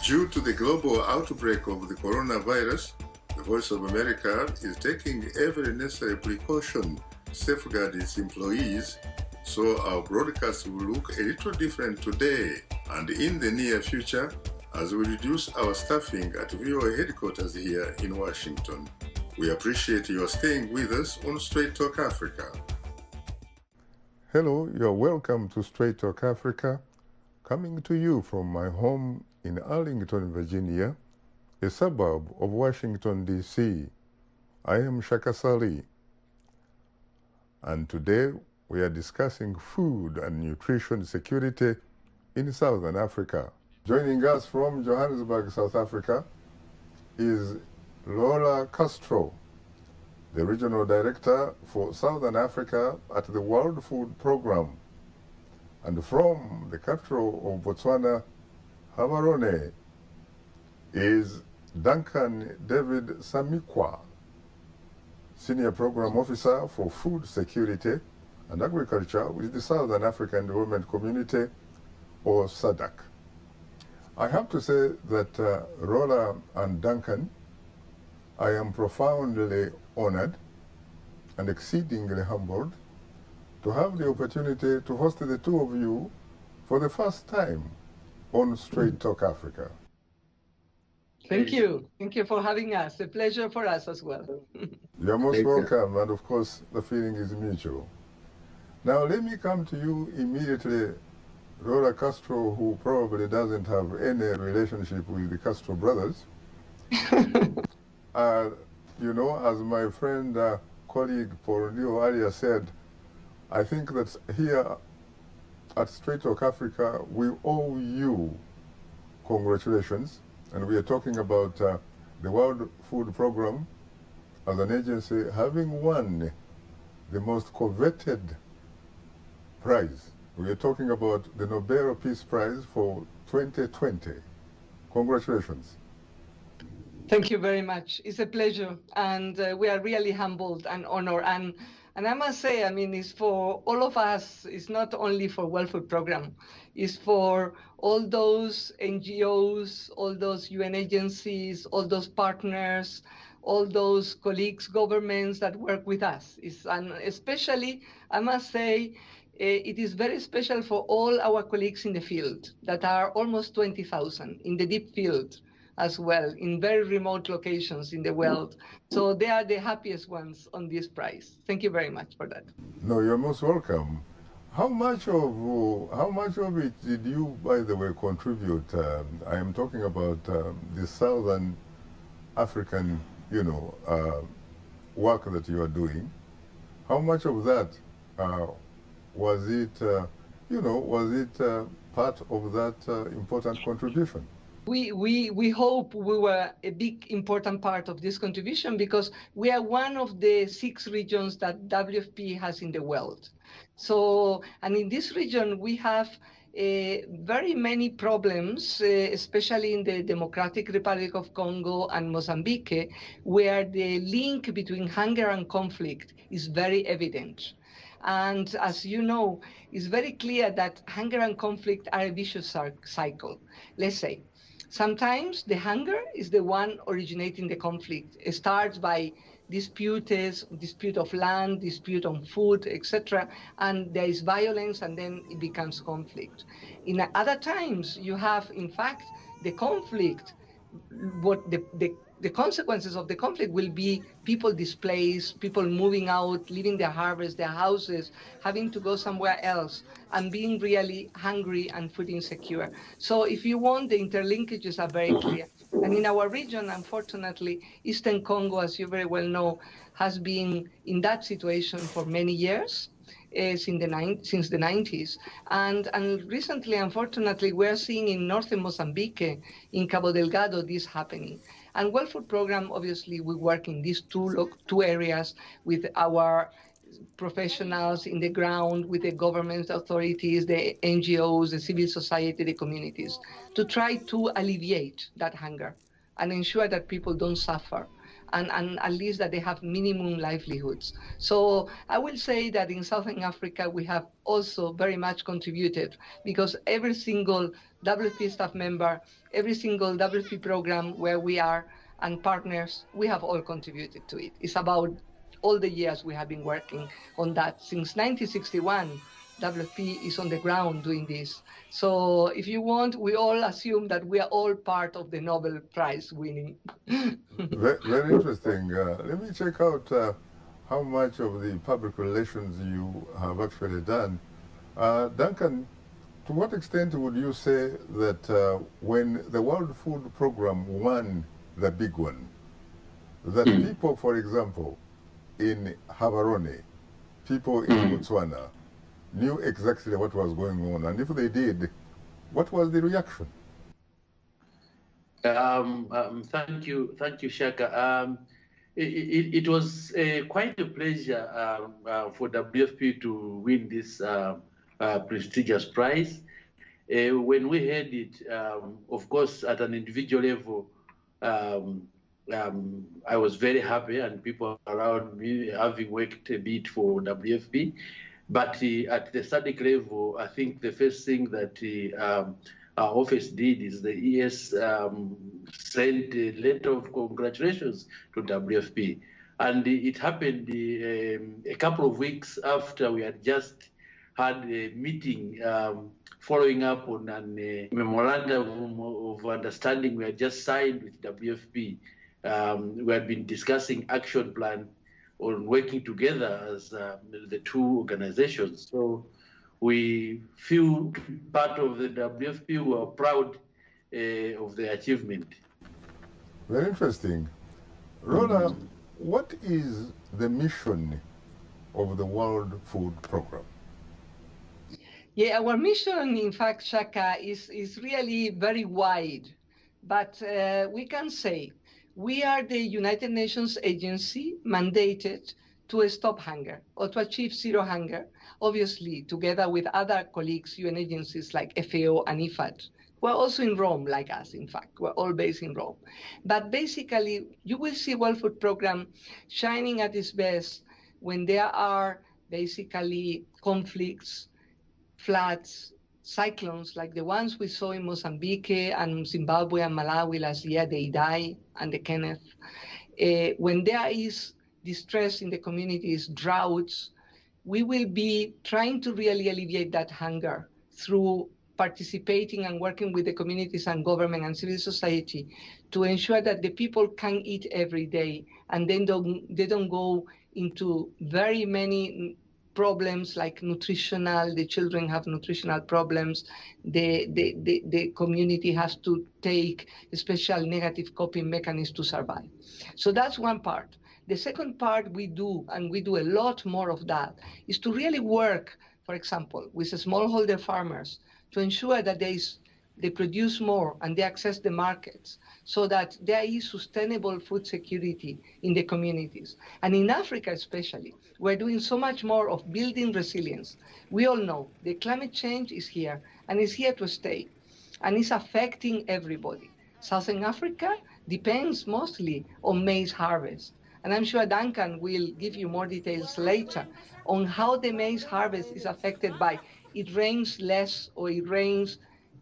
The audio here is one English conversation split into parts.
Due to the global outbreak of the coronavirus, the Voice of America is taking every necessary precaution to safeguard its employees, so our broadcast will look a little different today and in the near future as we reduce our staffing at WEWE headquarters here in Washington. We appreciate your staying with us on Straight Talk Africa. Hello, you're welcome to Straight Talk Africa, coming to you from my home in Arlington, Virginia, a suburb of Washington, D.C. I am Shaka Sali, and today we are discussing food and nutrition security in Southern Africa. Joining us from Johannesburg, South Africa, is Lola Castro, the Regional Director for Southern Africa at the World Food Programme. And from the capital of Botswana, Gaborone, is Duncan David Samikwa, Senior Program Officer for Food Security and Agriculture with the Southern African Development Community, or SADC. I have to say that Lola and Duncan, I am profoundly honored and exceedingly humbled to have the opportunity to host the two of you for the first time on Straight Talk Africa. Thank you. Thank you for having us. A pleasure for us as well. You're most welcome, and of course, the feeling is mutual. Now, let me come to you immediately, Lola Castro, who probably doesn't have any relationship with the Castro brothers. You know, as my friend, colleague Paul Neo earlier said, I think that here at Straight Talk Africa, we owe you congratulations. And we are talking about the World Food Programme as an agency having won the most coveted prize. We are talking about the Nobel Peace Prize for 2020. Congratulations. Thank you very much. It's a pleasure, and we are really humbled and honored. And I must say, I mean, it's for all of us. It's not only for World Food Programme. It's for all those NGOs, all those UN agencies, all those partners, all those colleagues, governments that work with us. And especially, I must say, it is very special for all our colleagues in the field that are almost 20,000 in the deep field as well, in very remote locations in the world. So they are the happiest ones on this prize. Thank you very much for that. No, you're most welcome. How much of it did you, by the way, contribute? I am talking about the Southern African, work that you are doing. How much of that was it, part of that important contribution? We hope we were a big important part of this contribution because we are one of the 6 regions that WFP has in the world. So, and in this region, we have very many problems, especially in the Democratic Republic of Congo and Mozambique, where the link between hunger and conflict is very evident. And as you know, it's very clear that hunger and conflict are a vicious cycle. Let's say, sometimes the hunger is the one originating the conflict. It starts by dispute of land, dispute on food, etc. And there is violence, and then it becomes conflict. In other times, you have, in fact, the conflict, the consequences of the conflict will be people displaced, people moving out, leaving their harvest, their houses, having to go somewhere else, and being really hungry and food insecure. So if you want, the interlinkages are very clear. And in our region, unfortunately, Eastern Congo, as you very well know, has been in that situation for many years. Since the 90s. And recently, unfortunately, we're seeing in northern Mozambique, in Cabo Delgado, this happening. And World Food Programme, obviously, we work in these two areas with our professionals in the ground, with the government authorities, the NGOs, the civil society, the communities, to try to alleviate that hunger and ensure that people don't suffer. and at least that they have minimum livelihoods. So I will say that in Southern Africa, we have also very much contributed, because every single WFP staff member, every single WFP program where we are and partners, we have all contributed to it. It's about all the years we have been working on that. Since 1961, WFP is on the ground doing this. So if you want, we all assume that we are all part of the Nobel Prize winning. Very interesting. Let me check out how much of the public relations you have actually done. Duncan, to what extent would you say that when the World Food Program won the big one, that people, for example, in Habarone, people in Botswana, knew exactly what was going on? And if they did, what was the reaction? Thank you, Shaka. It was quite a pleasure for WFP to win this prestigious prize. When we heard it, of course, at an individual level, I was very happy, and people around me, having worked a bit for WFP. But at the SADC level, I think the first thing that our office did is the ES sent a letter of congratulations to WFP. And it happened a couple of weeks after we had just had a meeting following up on a memorandum of understanding we had just signed with WFP. We had been discussing action plan on working together as the two organizations. So we feel part of the WFP. We are proud of the achievement. Very interesting. Rola, what is the mission of the World Food Program? Yeah, our mission, in fact, Shaka, is really very wide. But we can say we are the United Nations agency mandated to stop hunger or to achieve zero hunger, obviously together with other colleagues, UN agencies like FAO and IFAD. We're also in Rome, like us, in fact. We're all based in Rome. But basically, you will see World Food Program shining at its best when there are basically conflicts, floods, cyclones like the ones we saw in Mozambique and Zimbabwe and Malawi last year, the Idai and the Kenneth. When there is distress in the communities, droughts, we will be trying to really alleviate that hunger through participating and working with the communities and government and civil society to ensure that the people can eat every day and then they don't go into very many problems like nutritional, the children have nutritional problems, the community has to take special negative coping mechanisms to survive. So that's one part. The second part we do, and we do a lot more of that, is to really work, for example, with smallholder farmers to ensure that they produce more and they access the markets so that there is sustainable food security in the communities. And in Africa especially, we're doing so much more of building resilience. We all know the climate change is here and it's here to stay and it's affecting everybody. Southern Africa depends mostly on maize harvest. And I'm sure Duncan will give you more details later on how the maize harvest is affected by it rains less or it rains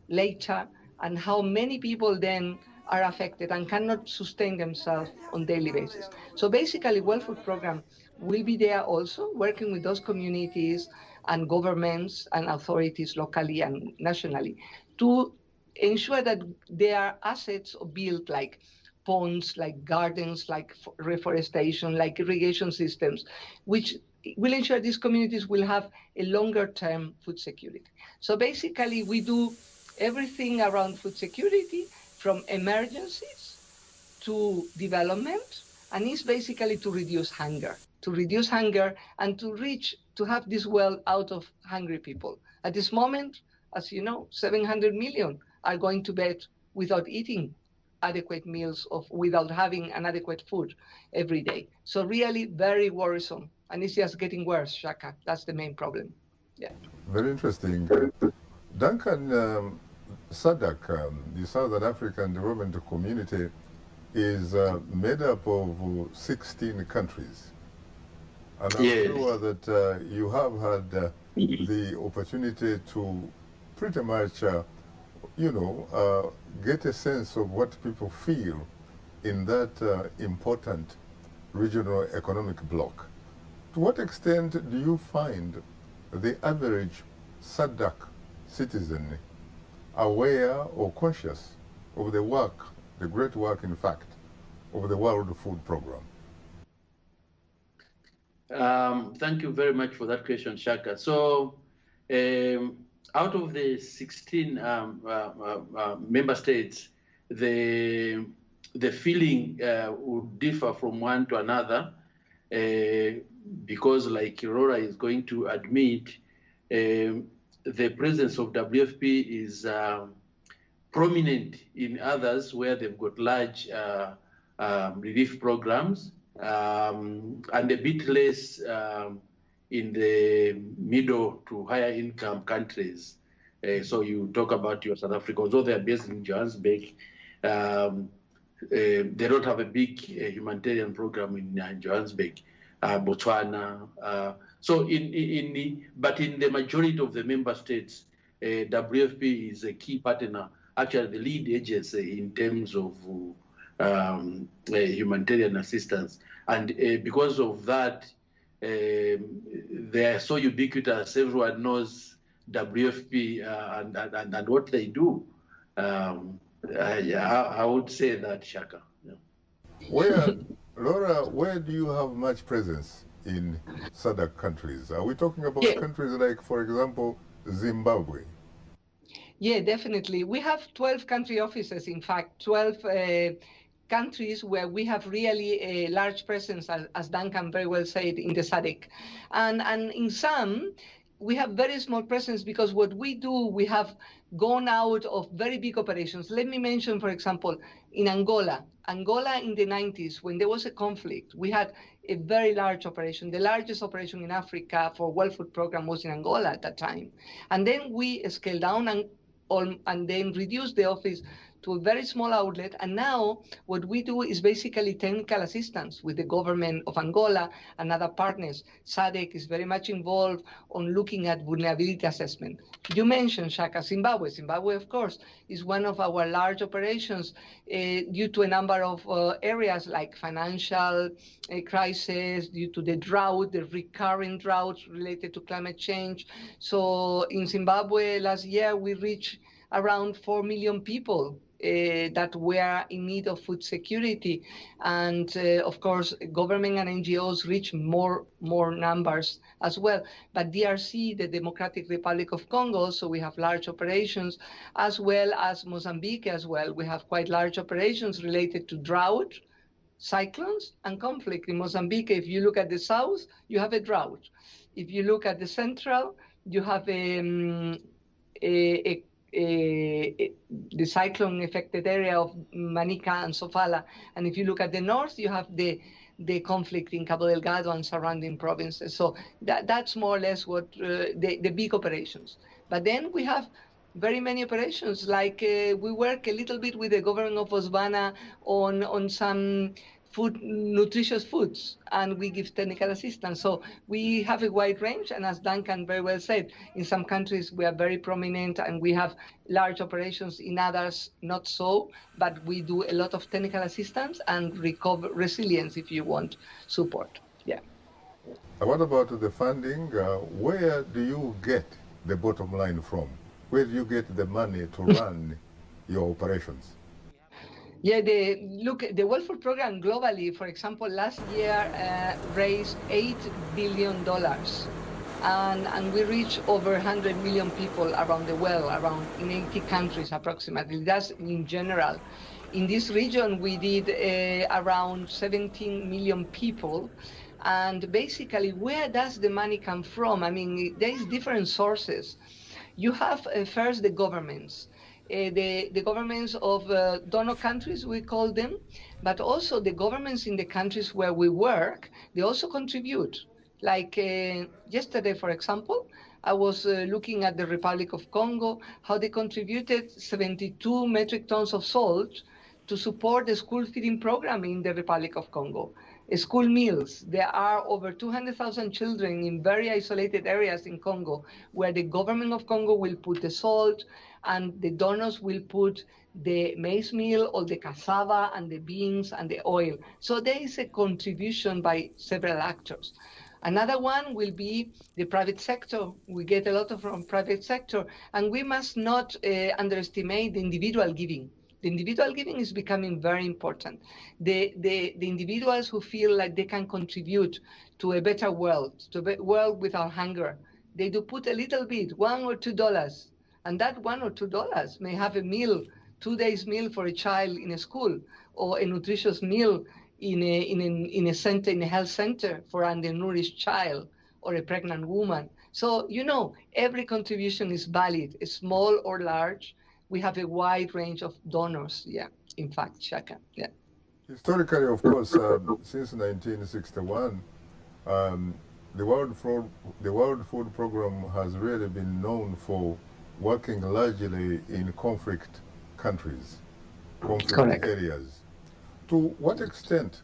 later, and how many people then are affected and cannot sustain themselves on a daily basis. So basically, World Food Program will be there also, working with those communities and governments and authorities locally and nationally to ensure that their assets are built like ponds, like gardens, like reforestation, like irrigation systems, which will ensure these communities will have a longer-term food security. So basically, we do everything around food security, from emergencies to development, and it's basically to reduce hunger and to have this world out of hungry people. At this moment, as you know, 700 million are going to bed without eating adequate meals, without having an adequate food every day. So really very worrisome. And it's just getting worse, Shaka. That's the main problem. Yeah. Very interesting. Duncan, SADC, the Southern African Development Community, is made up of 16 countries. And I'm Yes. sure that you have had the opportunity to pretty much, get a sense of what people feel in that important regional economic bloc. To what extent do you find the average SADC citizen aware or conscious of the work, the great work, in fact, of the World Food Program? Thank you very much for that question, Shaka. So, out of the 16 member states, the feeling would differ from one to another, because, like Aurora is going to admit, the presence of WFP is prominent in others where they've got large relief programs, and a bit less in the middle to higher income countries. So you talk about your South Africa, although they're based in Johannesburg, they don't have a big humanitarian program in Johannesburg, Botswana. But in the majority of the member states, WFP is a key partner, actually the lead agency in terms of humanitarian assistance. And because of that, they are so ubiquitous, everyone knows WFP and what they do. I would say that, Shaka. Yeah. Laura, where do you have much presence in SADC countries? Are we talking about countries like, for example, Zimbabwe? Yeah, definitely. We have 12 country offices, in fact, 12 countries where we have really a large presence, as Duncan very well said, in the SADC. And in some, we have very small presence because what we do, we have gone out of very big operations. Let me mention, for example, in Angola in the 90s, when there was a conflict, we had a very large operation. The largest operation in Africa for World Food Program was in Angola at that time. And then we scaled down and then reduced the office to a very small outlet. And now what we do is basically technical assistance with the government of Angola and other partners. SADC is very much involved on looking at vulnerability assessment. You mentioned, Shaka, Zimbabwe. Zimbabwe, of course, is one of our large operations due to a number of areas like financial crisis, due to the drought, the recurring droughts related to climate change. So in Zimbabwe last year, we reached around 4 million people that were in need of food security. And of course, government and NGOs reach more numbers as well. But DRC, the Democratic Republic of Congo, so we have large operations, as well as Mozambique as well. We have quite large operations related to drought, cyclones, and conflict. In Mozambique, if you look at the south, you have a drought. If you look at the central, you have the cyclone-affected area of Manica and Sofala. And if you look at the north, you have the conflict in Cabo Delgado and surrounding provinces. So that's more or less what the big operations. But then we have very many operations, like we work a little bit with the government of Botswana on some nutritious foods, and we give technical assistance. So we have a wide range, and as Duncan very well said, in some countries we are very prominent and we have large operations, in others not so, but we do a lot of technical assistance and recover resilience, if you want, support. Yeah. What about the funding? Where do you get the bottom line from? Where do you get the money to run your operations? Yeah, the World Food Program globally, for example, last year raised $8 billion. And we reached over 100 million people around the world, in 80 countries approximately. That's in general. In this region, we did around 17 million people. And basically, where does the money come from? I mean, there is different sources. You have first the governments. The governments of donor countries, we call them, but also the governments in the countries where we work, they also contribute. Like yesterday, for example, I was looking at the Republic of Congo, how they contributed 72 metric tons of salt to support the school feeding program in the Republic of Congo. School meals. There are over 200,000 children in very isolated areas in Congo where the government of Congo will put the salt and the donors will put the maize meal or the cassava and the beans and the oil. So there is a contribution by several actors. Another one will be the private sector. We get a lot from private sector, and we must not underestimate the individual giving. The individual giving is becoming very important. The individuals who feel like they can contribute to a better world, to a world without hunger, they do put a little bit, $1 or $2, and that $1 or $2 may have a meal, 2 days meal for a child in a school, or a nutritious meal in a center, in a health center for an undernourished child or a pregnant woman. So, you know, every contribution is valid, small or large. We have a wide range of donors, yeah, in fact, Shaka, yeah. Historically, of course, since 1961, the World Food Program has really been known for working largely in conflict countries, conflict Correct. areas. To what extent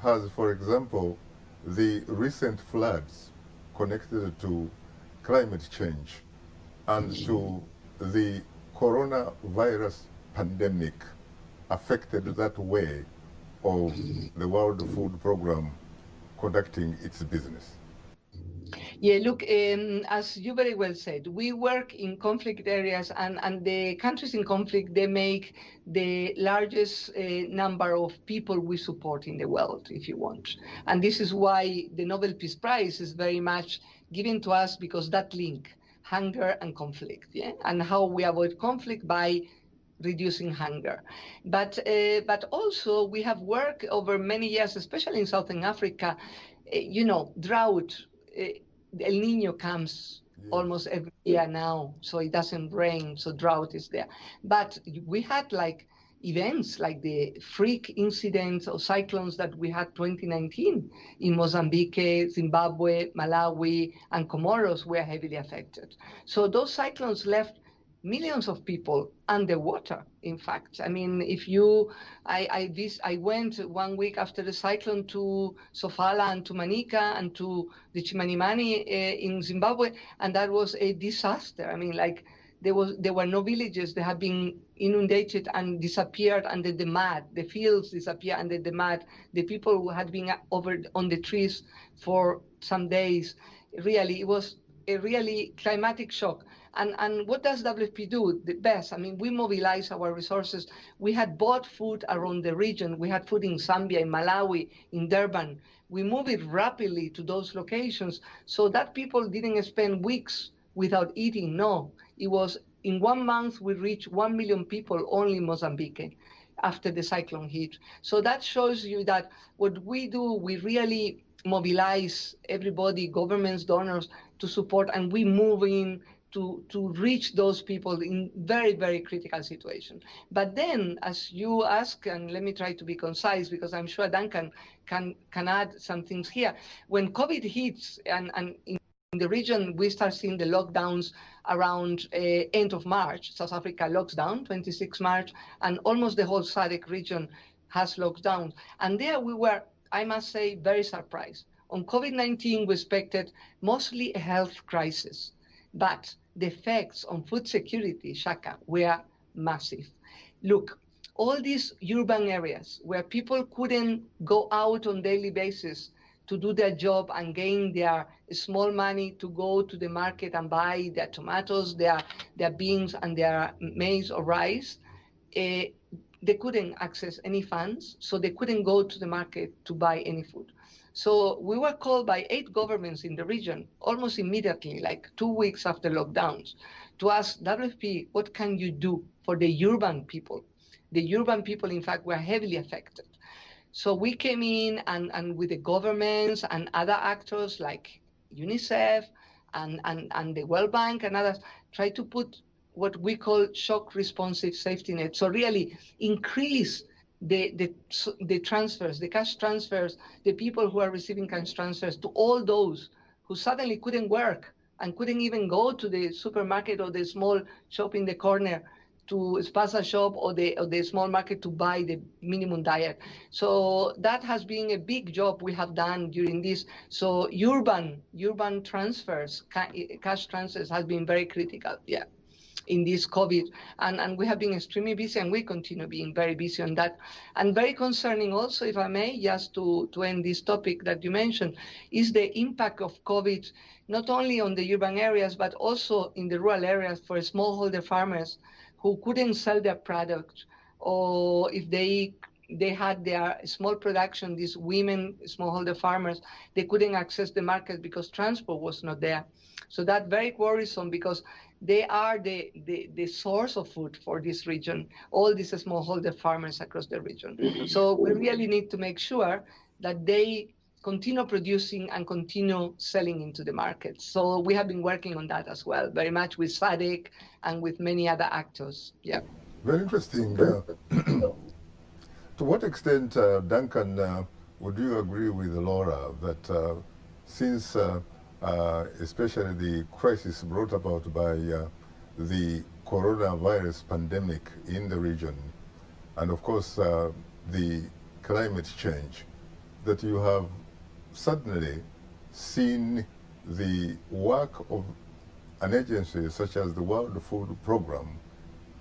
has, for example, the recent floods connected to climate change and to the coronavirus pandemic affected that way of the World Food Program conducting its business? Yeah, look, as you very well said, we work in conflict areas, and the countries in conflict, they make the largest number of people we support in the world, if you want. And this is why the Nobel Peace Prize is very much given to us, because that link, hunger and conflict, yeah, and how we avoid conflict by reducing hunger. But also we have worked over many years, especially in Southern Africa, you know, drought, El Nino comes almost every year now, so it doesn't rain, so drought is there. But we had like events like the freak incidents or cyclones that we had 2019 in Mozambique, Zimbabwe, Malawi, and Comoros were heavily affected. So those cyclones left millions of people underwater, in fact. I mean, if you, I went 1 week after the cyclone to Sofala and to Manica and to the Chimanimani in Zimbabwe, and that was a disaster. I mean, like, there were no villages. They had been inundated and disappeared under the mud. The fields disappeared under the mud. The people who had been over on the trees for some days. Really, it was a really climatic shock. And what does WFP do? The best. I mean, we mobilize our resources. We had bought food around the region. We had food in Zambia, in Malawi, in Durban. We moved it rapidly to those locations so that people didn't spend weeks without eating. No, it was in 1 month we reached 1 million people only in Mozambique after the cyclone hit. So that shows you that what we do, we really mobilize everybody, governments, donors, to support, and we move in to reach those people in very, very critical situations. But then, as you ask, and let me try to be concise, because I'm sure Duncan can add some things here. When COVID hits, and in the region, we start seeing the lockdowns around end of March. South Africa locks down 26 March, and almost the whole SADC region has lockdowns. And there we were, I must say, very surprised. On COVID-19, we expected mostly a health crisis, but the effects on food security, Shaka, were massive. Look, all these urban areas where people couldn't go out on daily basis to do their job and gain their small money to go to the market and buy their tomatoes, their beans, and their maize or rice, they couldn't access any funds, so they couldn't go to the market to buy any food. So we were called by 8 governments in the region almost immediately, like 2 weeks after lockdowns, to ask WFP, what can you do for the urban people? The urban people, in fact, were heavily affected. So we came in and with the governments and other actors like UNICEF and the World Bank and others, try to put what we call shock responsive safety net. So really increase the transfers, the cash transfers, the people who are receiving cash transfers to all those who suddenly couldn't work and couldn't even go to the supermarket or the small shop in the corner to spaza shop or the small market to buy the minimum diet. So that has been a big job we have done during this. So urban transfers, cash transfers has been very critical, yeah, in this COVID. And we have been extremely busy, and we continue being very busy on that. And very concerning also, if I may, just to end this topic that you mentioned, is the impact of COVID, not only on the urban areas, but also in the rural areas for smallholder farmers who couldn't sell their product, or if they had their small production, these women smallholder farmers, they couldn't access the market because transport was not there. So that's very worrisome, because they are the source of food for this region, all these smallholder farmers across the region. So we really need to make sure that they continue producing and continue selling into the market. So we have been working on that as well, very much with SADC and with many other actors. Yeah. Very interesting. To what extent, Duncan, would you agree with Laura that since especially the crisis brought about by the coronavirus pandemic in the region, and of course the climate change, that you have suddenly seen the work of an agency such as the World Food Program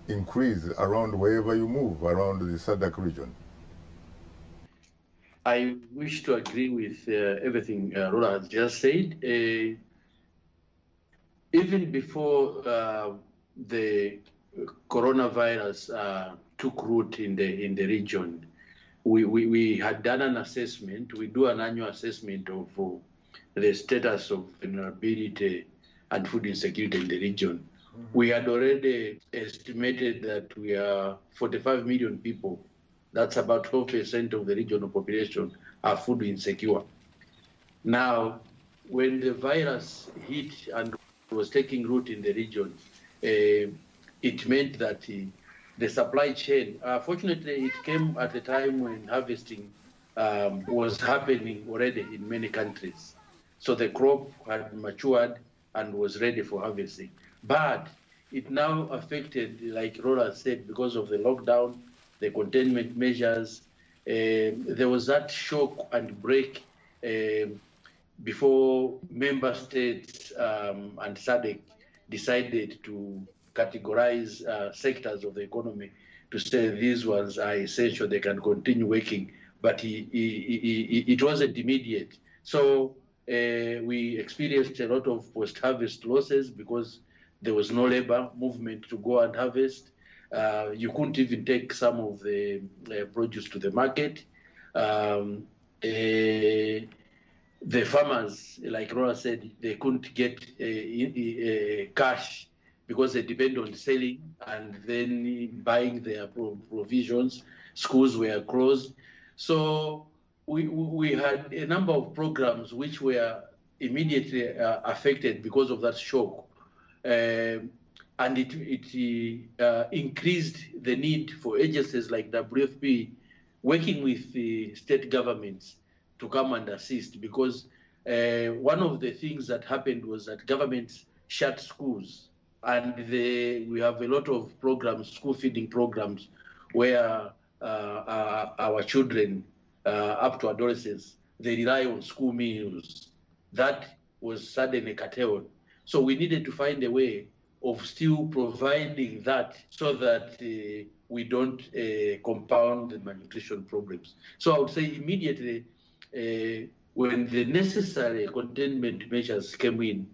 increase around wherever you move around the SADC region? I wish to agree with everything Laura has just said. Even before the coronavirus took root in the region, we had done an assessment. We do an annual assessment of the status of vulnerability and food insecurity in the region. We had already estimated that we are 45 million people. That's about 12% of the regional population are food insecure. Now, when the virus hit and was taking root in the region, it meant that the supply chain, fortunately, it came at a time when harvesting was happening already in many countries. So the crop had matured and was ready for harvesting. But it now affected, like Laura said, because of the lockdown, the containment measures. There was that shock and break before member states and SADC decided to categorize sectors of the economy to say these ones are essential, they can continue working, but it wasn't immediate. So we experienced a lot of post-harvest losses because there was no labor movement to go and harvest. You couldn't even take some of the produce to the market. The farmers, like Laura said, they couldn't get cash because they depend on selling and then buying their provisions. Schools were closed. So we had a number of programs which were immediately affected because of that shock. And it increased the need for agencies like WFP working with the state governments to come and assist, because one of the things that happened was that governments shut schools, and we have a lot of programs, school feeding programs, where our children up to adolescents, they rely on school meals. That was suddenly curtailed. So we needed to find a way of still providing that so that we don't compound the malnutrition problems. So I would say immediately when the necessary containment measures came in,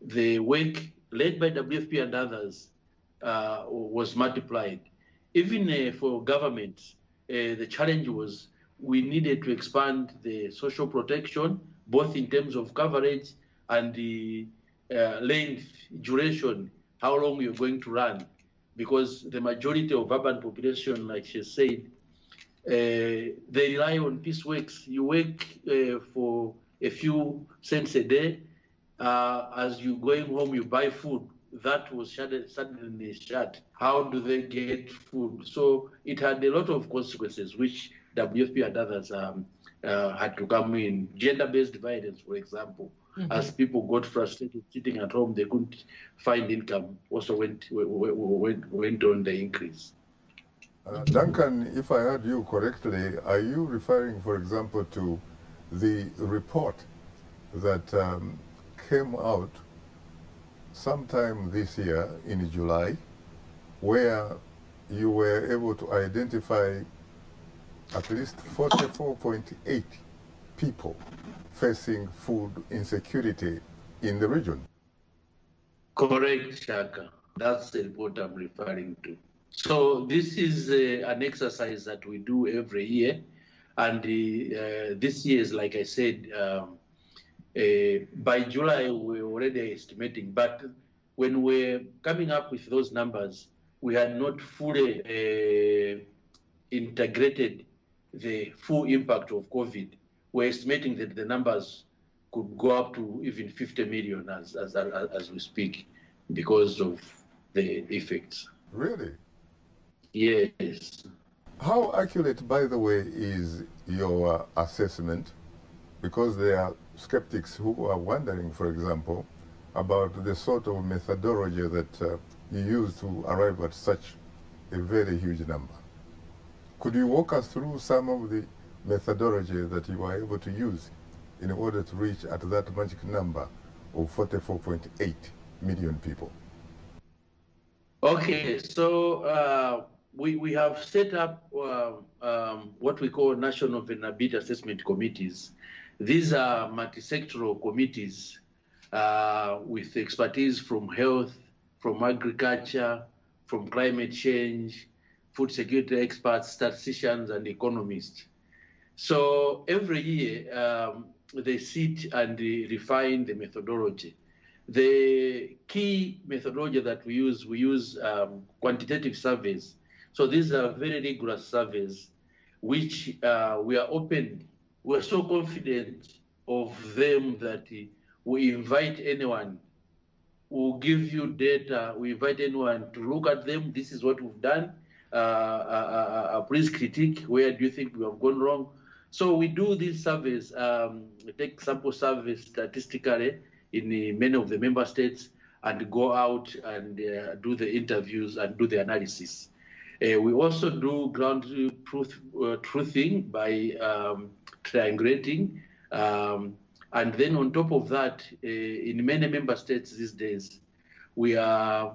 the work led by WFP and others was multiplied. Even for governments, the challenge was we needed to expand the social protection, both in terms of coverage and the length, duration, how long you're going to run, because the majority of urban population, like she said, they rely on piece works. You work for a few cents a day. As you're going home, you buy food. That was suddenly shut. How do they get food? So it had a lot of consequences, which WFP and others had to come in. Gender-based violence, for example. as people got frustrated sitting at home, they couldn't find income, also went on the increase. Duncan, if I heard you correctly, are you referring, for example, to the report that came out sometime this year in July, where you were able to identify at least 44.8 people facing food insecurity in the region? Correct, Shaka. That's the report I'm referring to. So this is an exercise that we do every year. And this year is, like I said, by July, we're already estimating. But when we're coming up with those numbers, we had not fully integrated the full impact of COVID. We're estimating that the numbers could go up to even 50 million as we speak because of the effects. Really? Yes. How accurate, by the way, is your assessment? Because there are skeptics who are wondering, for example, about the sort of methodology that you use to arrive at such a very huge number. Could you walk us through some of the methodology that you were able to use in order to reach at that magic number of 44.8 million people? Okay, so we have set up what we call National Vulnerability Assessment Committees. These are multi-sectoral committees with expertise from health, from agriculture, from climate change, food security experts, statisticians, and economists. So every year, they sit and refine the methodology. The key methodology that we use quantitative surveys. So these are very rigorous surveys, which we are open. We're so confident of them that we invite anyone. We'll give you data. We invite anyone to look at them. This is what we've done. Please critique. Where do you think we have gone wrong? So we do these surveys, take sample surveys statistically in many of the member states and go out and do the interviews and do the analysis. We also do ground truthing by triangulating. And then on top of that, in many member states these days, we are,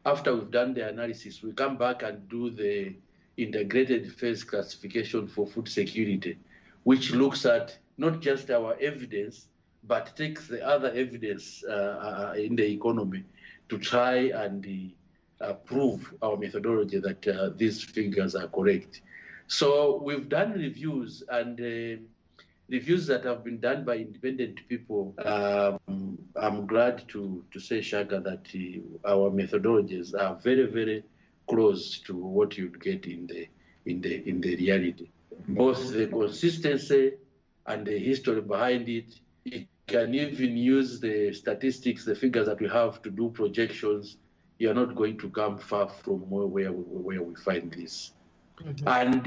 after we've done the analysis, we come back and do the integrated phase classification for food security, which looks at not just our evidence, but takes the other evidence in the economy to try and prove our methodology that these figures are correct. So we've done reviews, and reviews that have been done by independent people. I'm glad to say, Shaka, that our methodologies are very, very close to what you'd get in the reality. Both the consistency and the history behind it. You can even use the statistics, the figures that we have to do projections. You're not going to come far from where we find this. Mm-hmm. And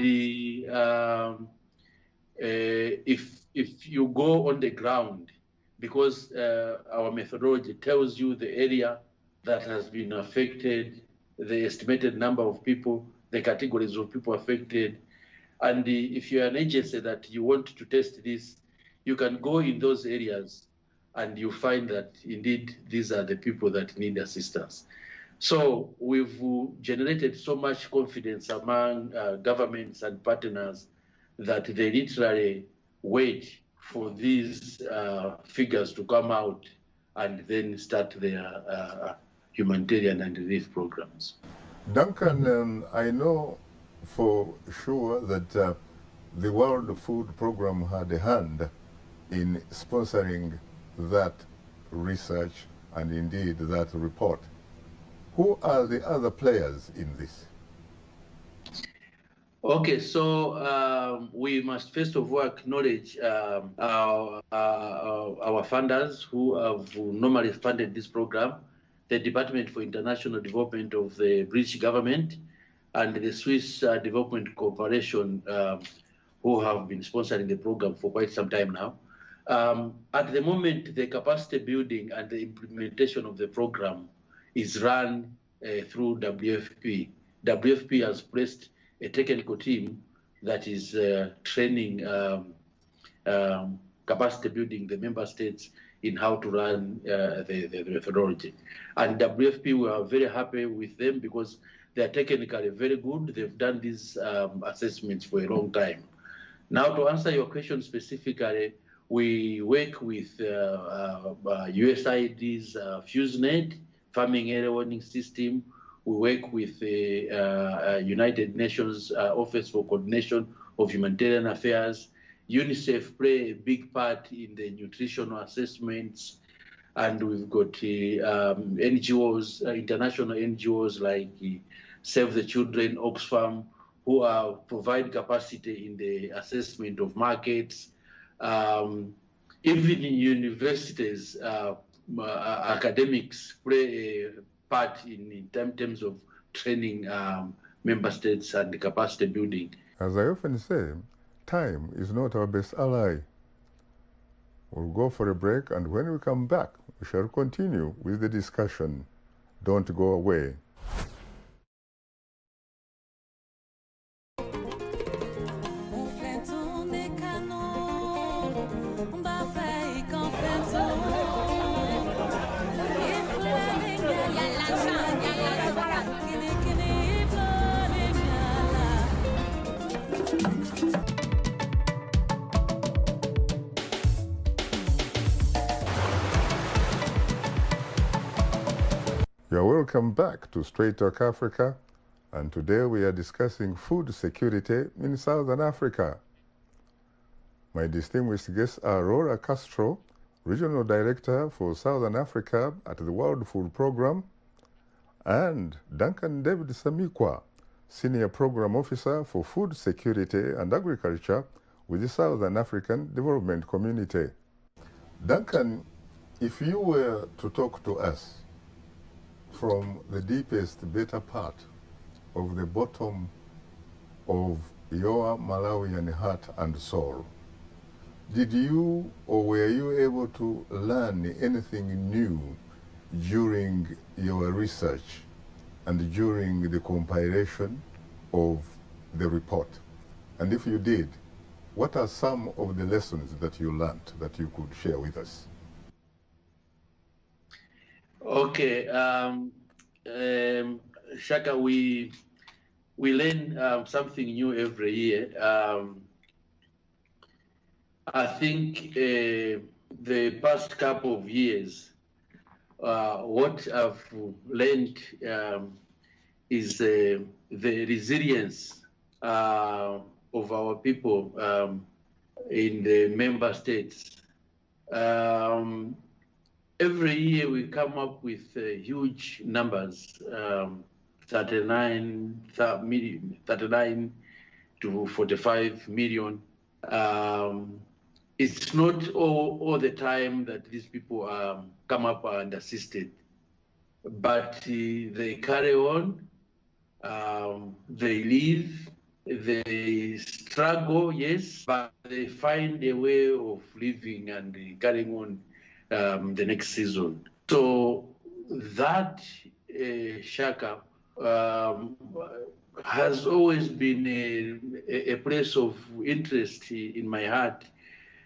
if you go on the ground, because our methodology tells you the area that has been affected, the estimated number of people, the categories of people affected, and if you're an agency that you want to test this, you can go in those areas and you find that indeed these are the people that need assistance. So we've generated so much confidence among governments and partners that they literally wait for these figures to come out and then start their humanitarian and relief programs. Duncan, I know for sure that the World Food Program had a hand in sponsoring that research and indeed that report. Who are the other players in this? Okay, so we must first of all acknowledge our funders who have normally funded this program, the Department for International Development of the British government and the Swiss Development Corporation, who have been sponsoring the program for quite some time now. At the moment, the capacity building and the implementation of the program is run through WFP. WFP has placed a technical team that is training capacity building the member states in how to run the methodology. And WFP, we are very happy with them because they are technically very good. They've done these assessments for a long time. Now, to answer your question specifically, we work with USAID's FuseNet, Farming Early Warning System. We work with the United Nations Office for Coordination of Humanitarian Affairs. UNICEF play a big part in the nutritional assessments. And we've got NGOs, international NGOs like Save the Children, Oxfam, who provide capacity in the assessment of markets. Even in universities, academics play a part in terms of training member states and capacity building. As I often say, time is not our best ally. We'll go for a break, and when we come back, we shall continue with the discussion. Don't go away. You are welcome back to Straight Talk Africa, and today we are discussing food security in Southern Africa. My distinguished guests are Laura Castro, Regional Director for Southern Africa at the World Food Programme, and Duncan David Samikwa, Senior Program Officer for Food Security and Agriculture with the Southern African Development Community. Duncan, if you were to talk to us from the deepest, better part of the bottom of your Malawian heart and soul, did you or were you able to learn anything new during your research and during the compilation of the report? And if you did, what are some of the lessons that you learned that you could share with us? Okay, Shaka, we learn something new every year. I think the past couple of years, what I've learned is the resilience of our people in the member states. Every year we come up with huge numbers, 39 to 45 million. It's not all the time that these people come up and assisted, but they carry on, they live, they struggle, yes, but they find a way of living and carrying on the next season. So that, Shaka, has always been a place of interest in my heart,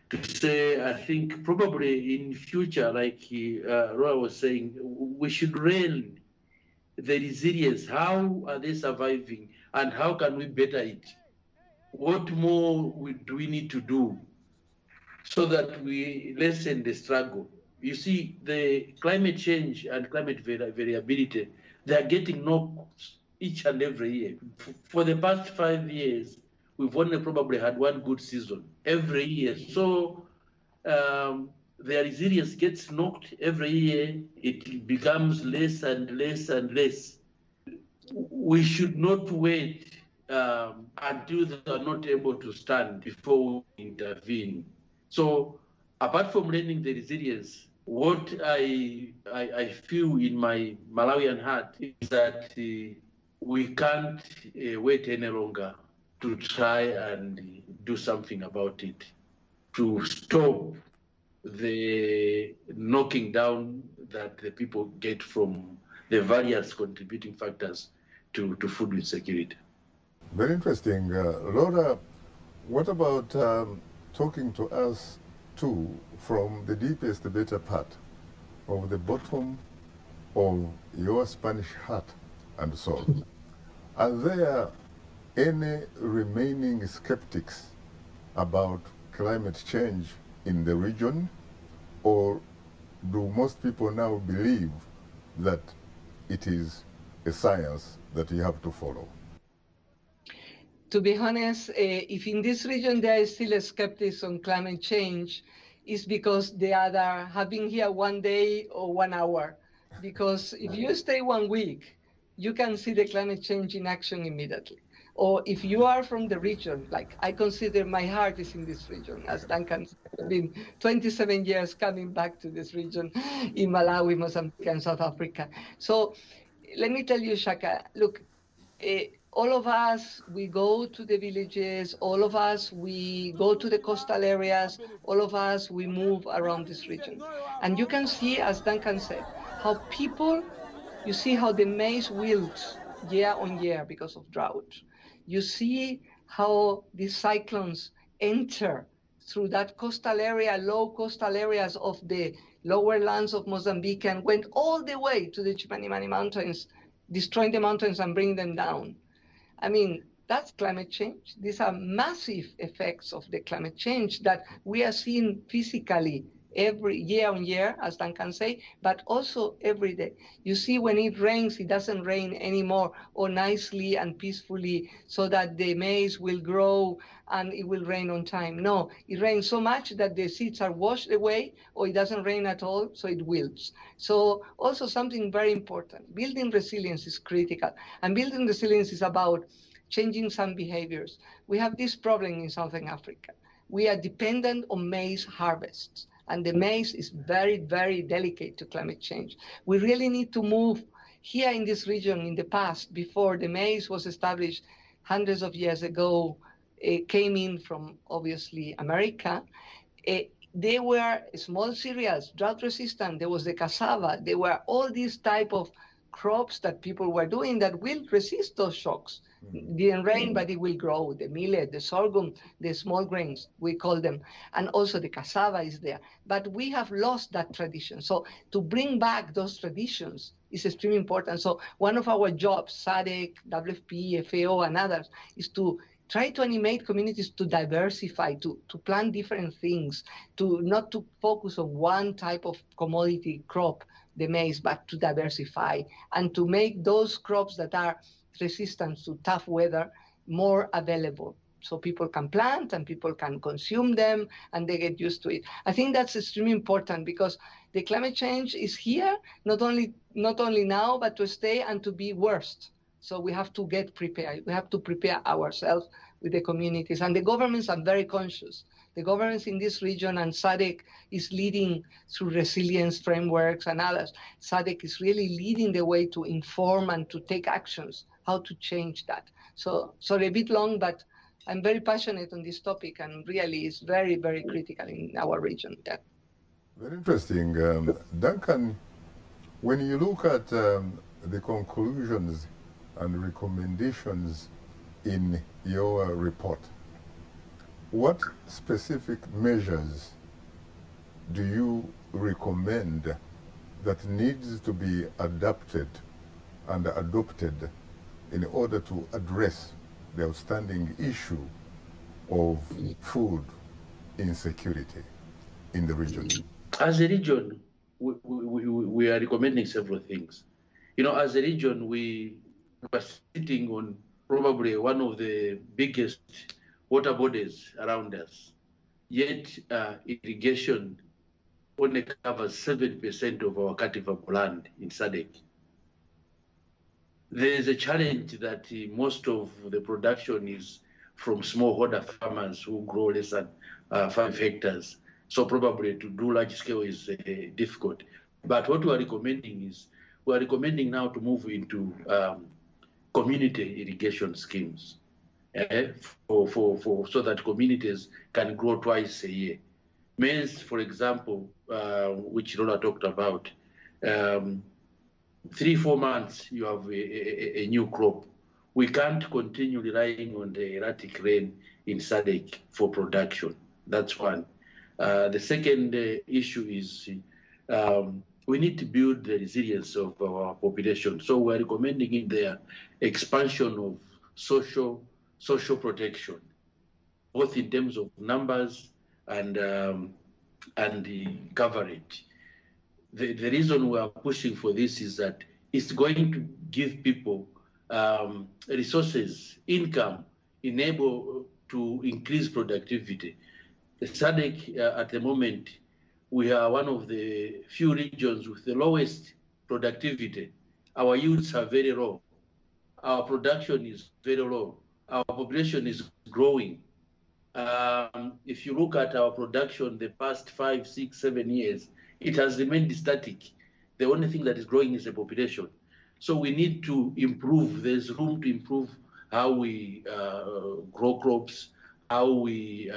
to say, I think probably in future, like Roy was saying, we should learn the resilience. How are they surviving and how can we better it? What more do we need to do so that we lessen the struggle? You see, the climate change and climate variability, they are getting knocked each and every year. For the past 5 years, we've only probably had one good season every year. So their resilience gets knocked every year. It becomes less and less and less. We should not wait until they are not able to stand before we intervene. So apart from learning the resilience, what I feel in my Malawian heart is that we can't wait any longer to try and do something about it, to stop the knocking down that the people get from the various contributing factors to food insecurity. Very interesting. Laura, what about talking to us too from the deepest, the better part of the bottom of your Spanish heart and soul? Are there any remaining skeptics about climate change in the region, or do most people now believe that it is a science that you have to follow? To be honest, if in this region there is still a skepticism on climate change, it's because they either have been here one day or 1 hour. Because if you stay 1 week, you can see the climate change in action immediately. Or if you are from the region, like I consider my heart is in this region, as Duncan has been 27 years coming back to this region in Malawi, Mozambique, and South Africa. So let me tell you, Shaka, look, all of us, we go to the villages, all of us, we go to the coastal areas, all of us, we move around this region. And you can see, as Duncan said, how people, you see how the maize wilts year on year because of drought. You see how these cyclones enter through that coastal area, low coastal areas of the lower lands of Mozambique, and went all the way to the Chimanimani Mountains, destroying the mountains and bringing them down. I mean, that's climate change. These are massive effects of the climate change that we are seeing physically every year on year, as Duncan say, but also every day. You see, when it rains, it doesn't rain anymore or nicely and peacefully so that the maize will grow and it will rain on time. No, it rains so much that the seeds are washed away, or it doesn't rain at all, so it wilts. So also something very important, building resilience is critical. And building resilience is about changing some behaviors. We have this problem in Southern Africa. We are dependent on maize harvests. And the maize is very, very delicate to climate change. We really need to move here in this region. In the past, before the maize was established hundreds of years ago, it came in from, obviously, America. They were small cereals, drought resistant. There was the cassava. There were all these type of crops that people were doing that will resist those shocks. Didn't rain, but it will grow. The millet, the sorghum, the small grains, we call them. And also the cassava is there. But we have lost that tradition. So to bring back those traditions is extremely important. So one of our jobs, SADC, WFP, FAO, and others, is to try to animate communities to diversify, to plant different things, to not to focus on one type of commodity crop, the maize, but to diversify and to make those crops that are resistant to tough weather more available, so people can plant and people can consume them and they get used to it. I think that's extremely important because the climate change is here, not only now, but to stay and to be worse. So we have to get prepared. We have to prepare ourselves with the communities, and the governments are very conscious. The governments in this region, and SADC is leading through resilience frameworks and others. SADC is really leading the way to inform and to take actions, how to change that. So sorry, a bit long, but I'm very passionate on this topic, and really is very, very critical in our region. Yeah. Very interesting. Duncan, when you look at the conclusions and recommendations in your report, what specific measures do you recommend that needs to be adapted and adopted in order to address the outstanding issue of food insecurity in the region? As a region, we are recommending several things. You know, as a region, we are sitting on probably one of the biggest water bodies around us, yet irrigation only covers 7% of our cultivable land in SADC. There is a challenge that most of the production is from smallholder farmers who grow less than 5 hectares. So probably to do large scale is difficult. But what we are recommending is, we are recommending now to move into community irrigation schemes so that communities can grow twice a year. Maize, for example, which Lola talked about, 3-4 months you have a new crop. We can't continue relying on the erratic rain in SADC for production. That's one. The second issue is we need to build the resilience of our population. So we're recommending in there expansion of social protection, both in terms of numbers and the coverage. The reason we are pushing for this is that it's going to give people resources, income, enable to increase productivity. The SADC at the moment, we are one of the few regions with the lowest productivity. Our yields are very low. Our production is very low. Our population is growing. If you look at our production the past 5, 6, 7 years, it has remained static. The only thing that is growing is the population. So we need to improve. There's room to improve how we grow crops, how we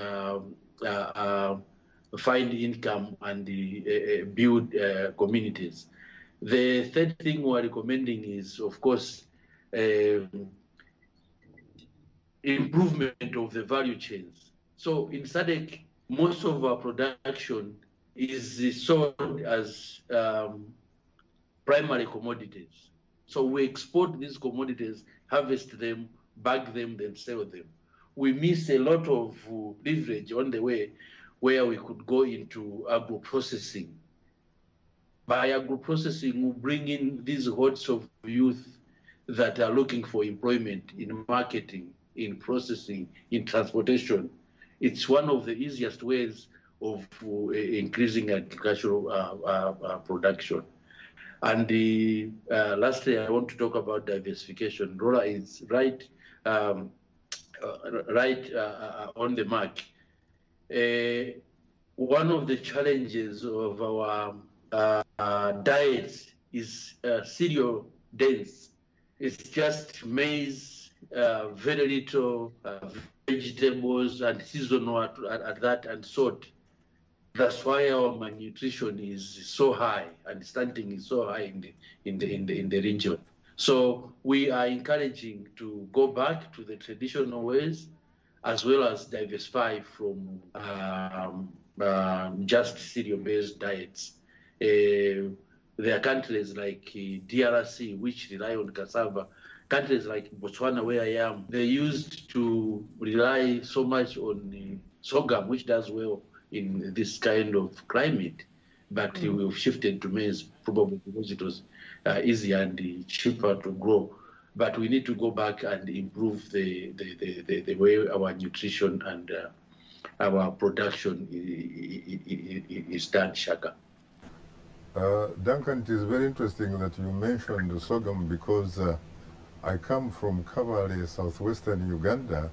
find income and build communities. The third thing we're recommending is, of course, improvement of the value chains. So in SADC, most of our production is sold as primary commodities. So we export these commodities, harvest them, bag them, then sell them. We miss a lot of leverage on the way where we could go into agro-processing. By agro-processing, we bring in these hordes of youth that are looking for employment in marketing, in processing, in transportation. It's one of the easiest ways of increasing agricultural production. And lastly, I want to talk about diversification. Lola is right on the mark. One of the challenges of our diets is cereal dense. It's just maize, very little vegetables and seasonal at that, and salt. That's why our malnutrition is so high and stunting is so high in the region. So we are encouraging to go back to the traditional ways, as well as diversify from just cereal-based diets. There are countries like DRC, which rely on cassava. Countries like Botswana, where I am, they used to rely so much on sorghum, which does well in this kind of climate, but we've shifted to maize, probably because it was easier and cheaper to grow. But we need to go back and improve the way our nutrition and our production is done, Shaka. Duncan, it is very interesting that you mentioned the sorghum, because I come from Kabale, southwestern Uganda,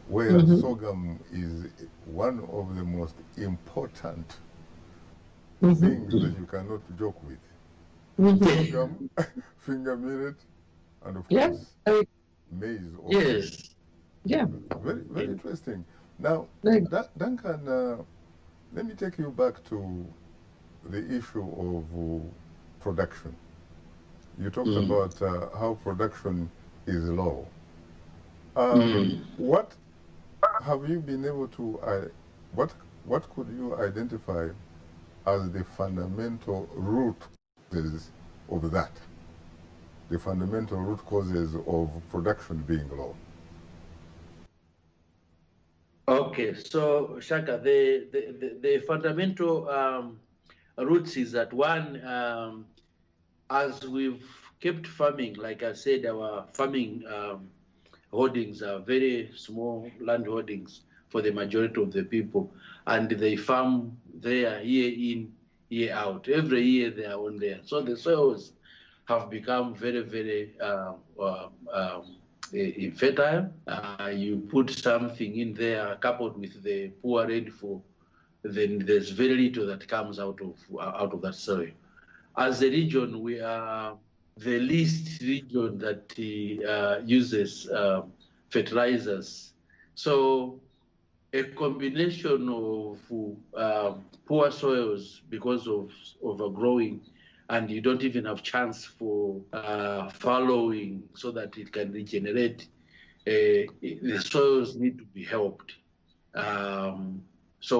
where sorghum is one of the most important things that you cannot joke with. Sorghum, finger millet, and of course, maize. Also. Yes. Yeah. Very, very interesting. Now, Duncan, let me take you back to the issue of production. You talked about how production is low. What have you been able to, what could you identify as the fundamental root causes of that? The fundamental root causes of production being low? Okay, so Shaka, the fundamental roots is that one, as we've kept farming, like I said, our farming holdings are very small land holdings for the majority of the people, and they farm there year in, year out. Every year they are on there. So the soils have become very, very infertile. You put something in there coupled with the poor rainfall, then there's very little that comes out of that soil. As a region, we are the least region that uses fertilizers. So a combination of poor soils because of overgrowing, and you don't even have chance for fallowing so that it can regenerate. The soils need to be helped. So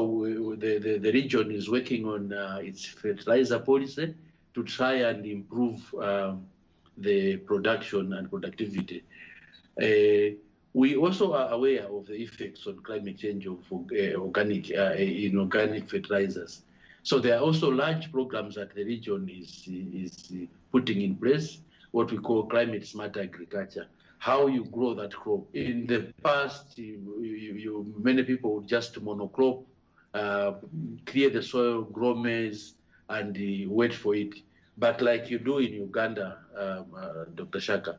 the region is working on its fertilizer policy to try and improve the production and productivity. We also are aware of the effects on climate change of organic fertilizers. So there are also large programs that the region is putting in place, what we call climate smart agriculture. How you grow that crop. In the past, many people would just monocrop, clear the soil, grow maize, and wait for it. But like you do in Uganda, Dr. Shaka,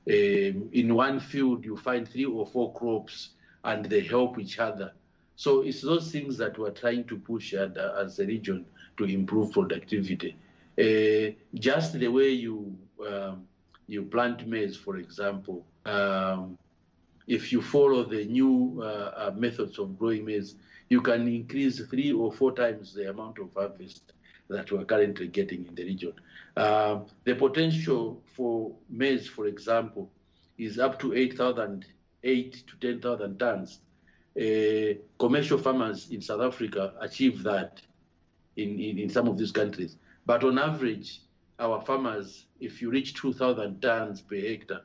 in one field you find 3 or 4 crops and they help each other. So it's those things that we're trying to push as a region to improve productivity. Just the way you plant maize, for example, if you follow the new methods of growing maize, you can increase 3 or 4 times the amount of harvest that we're currently getting in the region. The potential for maize, for example, is up to 8 to 10,000 tons. Commercial farmers in South Africa achieve that in some of these countries. But on average, our farmers, if you reach 2,000 tons per hectare,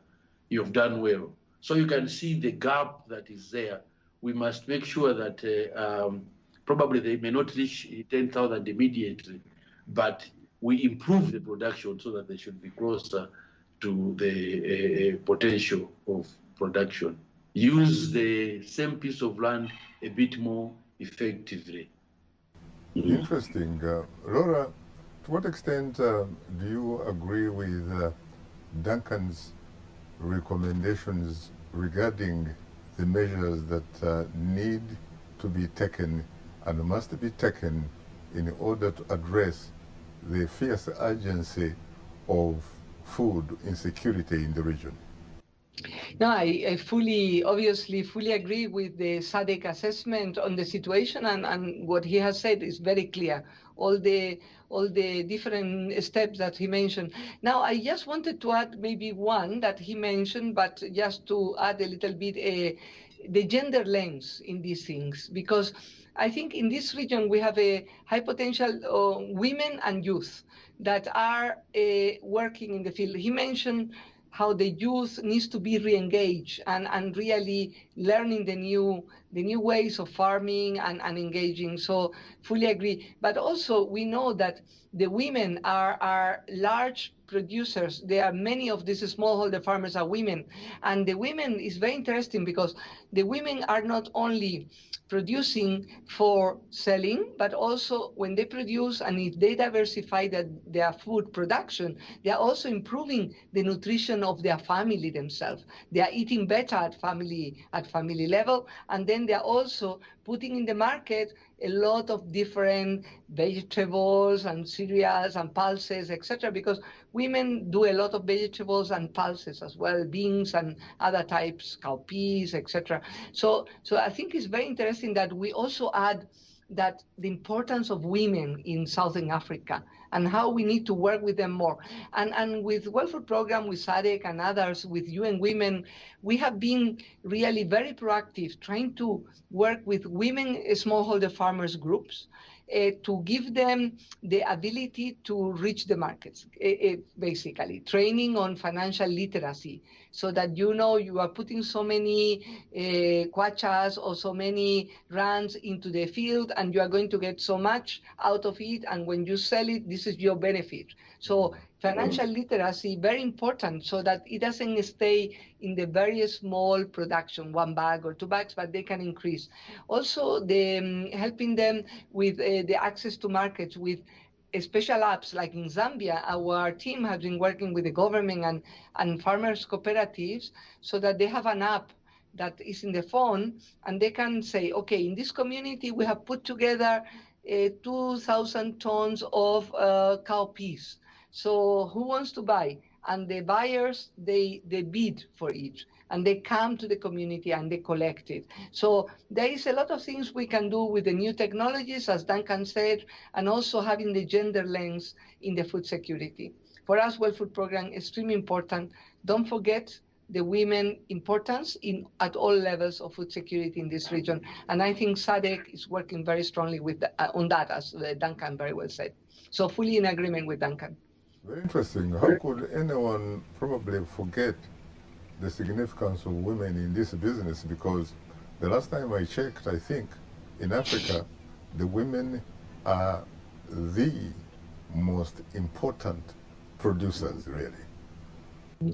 you've done well. So you can see the gap that is there. We must make sure that probably they may not reach 10,000 immediately, but we improve the production so that they should be closer to the potential of production. Use the same piece of land a bit more effectively. Interesting. Laura, to what extent do you agree with Duncan's recommendations regarding the measures that need to be taken and must be taken in order to address the fierce urgency of food insecurity in the region? No, I obviously fully agree with the SADC assessment on the situation, and what he has said is very clear. All the different steps that he mentioned. Now, I just wanted to add maybe one that he mentioned, but just to add a little bit, the gender lens in these things, because I think in this region we have a high potential women and youth that are working in the field. He mentioned how the youth needs to be re-engaged and really learning the new ways of farming and engaging. So fully agree. But also we know that the women are large producers. There are many of these smallholder farmers are women, and the women is very interesting because the women are not only producing for selling, but also when they produce and if they diversify their food production, they are also improving the nutrition of their family themselves. They are eating better at family level, and then they are also putting in the market a lot of different vegetables and cereals and pulses, etc., because women do a lot of vegetables and pulses as well, beans and other types, cowpeas, etc. So I think it's very interesting that we also add that the importance of women in Southern Africa and how we need to work with them more. And with welfare program, with SADC and others, with UN Women, we have been really very proactive, trying to work with women smallholder farmers groups to give them the ability to reach the markets, basically training on financial literacy, so that you are putting so many kwachas or so many rands into the field and you are going to get so much out of it, and when you sell it, this is your benefit. So financial literacy, very important, so that it doesn't stay in the very small production, 1 bag or 2 bags, but they can increase. Also, helping them with the access to markets with special apps, like in Zambia, our team has been working with the government and farmers cooperatives so that they have an app that is in the phone, and they can say, okay, in this community, we have put together 2,000 tons of cowpeas. So who wants to buy? and the buyers, they bid for it, and they come to the community and they collect it. So there is a lot of things we can do with the new technologies, as Duncan said, and also having the gender lens in the food security. For us, Well Food Program is extremely important. Don't forget the women importance at all levels of food security in this region. And I think SADC is working very strongly on that, as Duncan very well said. So fully in agreement with Duncan. Very interesting. How could anyone probably forget the significance of women in this business? Because the last time I checked, I think in Africa, the women are the most important producers, really.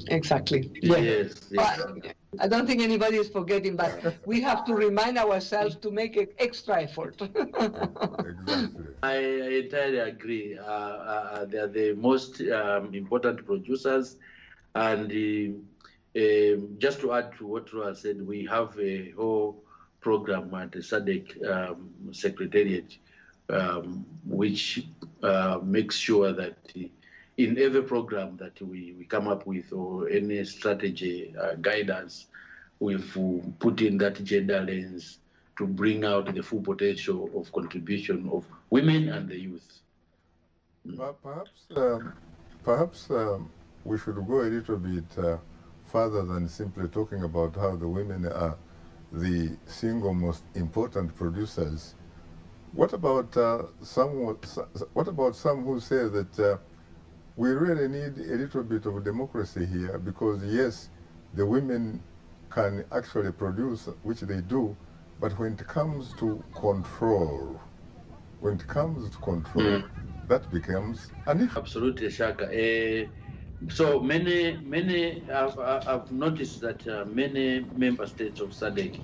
Exactly. Yes. I don't think anybody is forgetting, but we have to remind ourselves to make an extra effort. Exactly. I entirely agree. They are the most important producers. And just to add to what Roa said, we have a whole program at the SADC Secretariat, which makes sure that in every program that we come up with, or any strategy guidance, we've put in that gender lens to bring out the full potential of contribution of women and the youth. Perhaps we should go a little bit further than simply talking about how the women are the single most important producers. What about some who say that we really need a little bit of democracy here, because yes, the women can actually produce, which they do, but when it comes to control, that becomes an issue. Absolutely, Shaka. So I've noticed that many member states of SADC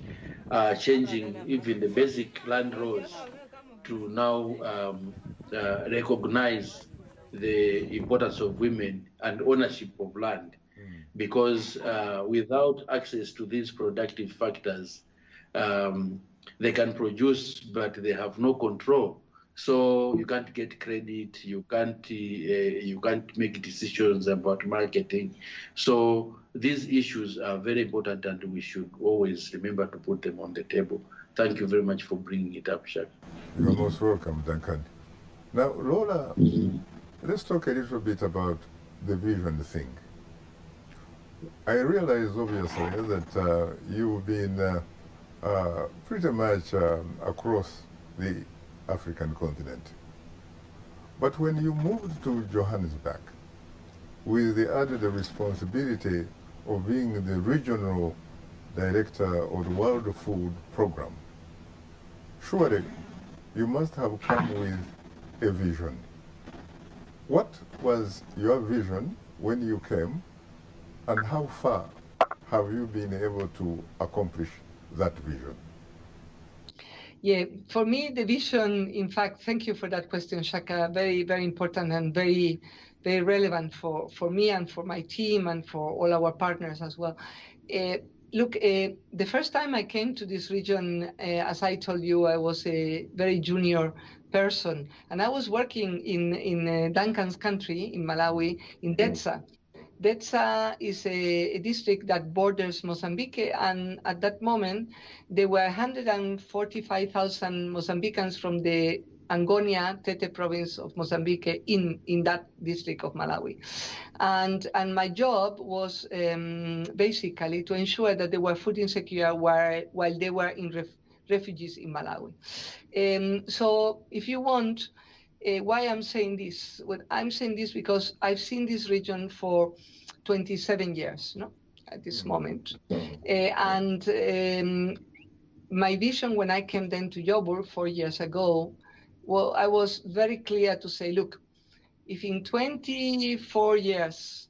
are changing even the basic land laws to now recognize the importance of women and ownership of land, because without access to these productive factors, they can produce, but they have no control. So you can't get credit, you can't make decisions about marketing. So these issues are very important, and we should always remember to put them on the table. Thank you very much for bringing it up, Shaka. You're most welcome, Duncan. Now, Lola, let's talk a little bit about the vision thing. I realize, obviously, that you've been pretty much across the African continent. But when you moved to Johannesburg with the added responsibility of being the regional director of the World Food Program, surely you must have come with a vision. What was your vision when you came, and how far have you been able to accomplish that vision? Yeah, for me, the vision, in fact, thank you for that question, Shaka. Very, very important and very, very relevant for me and for my team and for all our partners as well. Look, the first time I came to this region, as I told you, I was a very junior person, and I was working in Duncan's country, in Malawi, in Dedza. Dedza is a district that borders Mozambique, and at that moment, there were 145,000 Mozambicans from the Angonia, Tete province of Mozambique in that district of Malawi. And my job was basically to ensure that they were food insecure while they were in refugees in Malawi. So if you want, why I'm saying this? Well, I'm saying this because I've seen this region for 27 years, at this moment. And my vision when I came then to Joburg 4 years ago, well, I was very clear to say, look, if in 24 years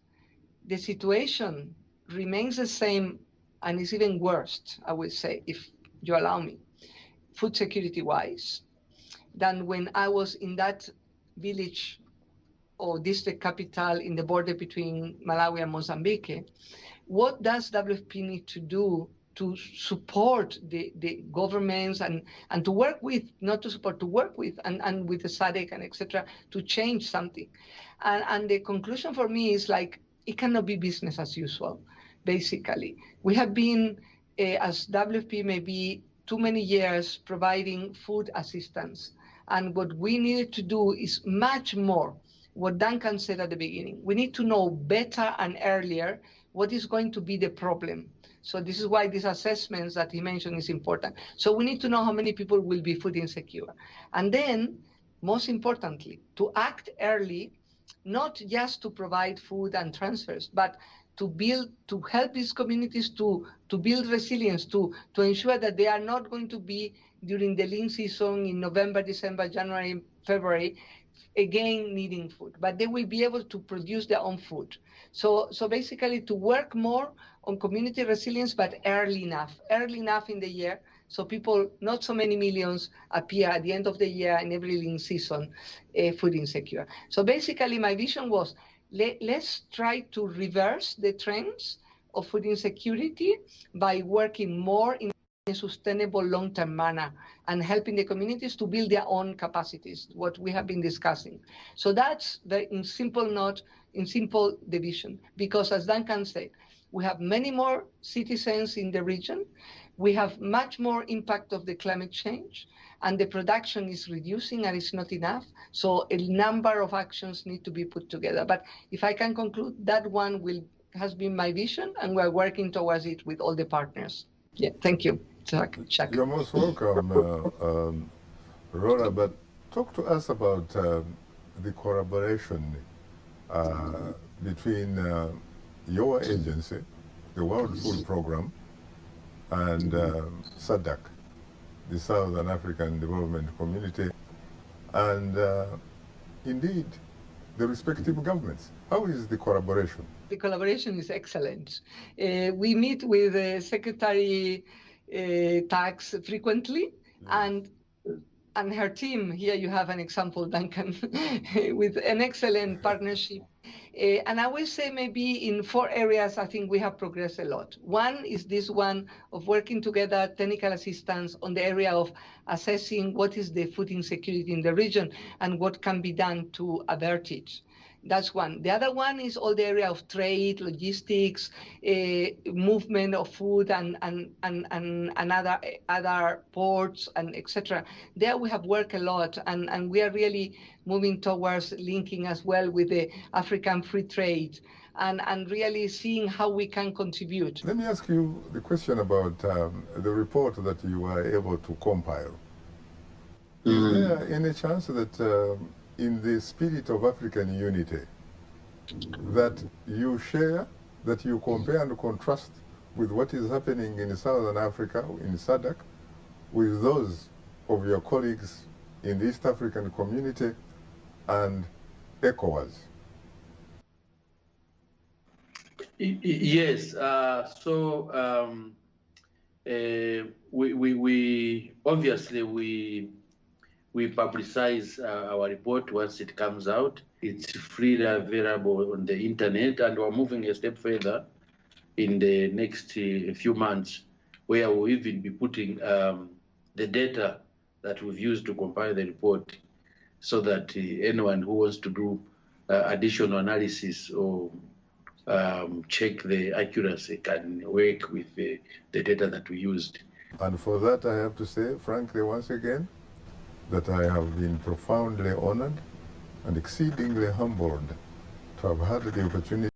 the situation remains the same and is even worse, I would say, if you allow me, food security-wise, than when I was in that village or district capital in the border between Malawi and Mozambique, what does WFP need to do to support the governments and to work with, not to support, to work with, and with the SADC and etc., to change something? And the conclusion for me is like, it cannot be business as usual, basically. We have been, as WFP, maybe too many years providing food assistance. And what we needed to do is much more what Duncan said at the beginning. We need to know better and earlier what is going to be the problem. So this is why these assessments that he mentioned is important. So we need to know how many people will be food insecure. And then, most importantly, to act early, not just to provide food and transfers, but to help these communities to build resilience, to ensure that they are not going to be during the lean season in November, December, January, February, again needing food, but they will be able to produce their own food. So basically to work more on community resilience, but early enough in the year, so people, not so many millions appear at the end of the year in every lean season, food insecure. So basically my vision was, let's try to reverse the trends of food insecurity by working more in a sustainable long-term manner and helping the communities to build their own capacities, what we have been discussing. So that's in simple division, because as Duncan said, we have many more citizens in the region, we have much more impact of the climate change, and the production is reducing and it's not enough. So a number of actions need to be put together. But if I can conclude, that one has been my vision, and we're working towards it with all the partners. Yeah, thank you, Chuck. You're most welcome, Rora, but talk to us about the collaboration between your agency, the World Food Program, and SADC, the Southern African Development Community, and indeed the respective governments. How is the collaboration? The collaboration is excellent. We meet with Secretary Tax frequently, and her team, here you have an example, Duncan, with an excellent partnership. And I will say maybe in 4 areas, I think we have progressed a lot. One is this one of working together, technical assistance on the area of assessing what is the food insecurity in the region and what can be done to avert it. That's one. The other one is all the area of trade, logistics, movement of food and other ports and etc. There we have worked a lot, and we are really moving towards linking as well with the African free trade and really seeing how we can contribute. Let me ask you the question about the report that you were able to compile. Is there any chance that in the spirit of African unity, that you share, that you compare and contrast with what is happening in Southern Africa, in SADC, with those of your colleagues in the East African community and ECOWAS? Yes. We obviously we publicize our report once it comes out. It's freely available on the internet, and we're moving a step further in the next few months, where we'll even be putting the data that we've used to compile the report, so that anyone who wants to do additional analysis or check the accuracy can work with the data that we used. And for that, I have to say, frankly, once again, that I have been profoundly honored and exceedingly humbled to have had the opportunity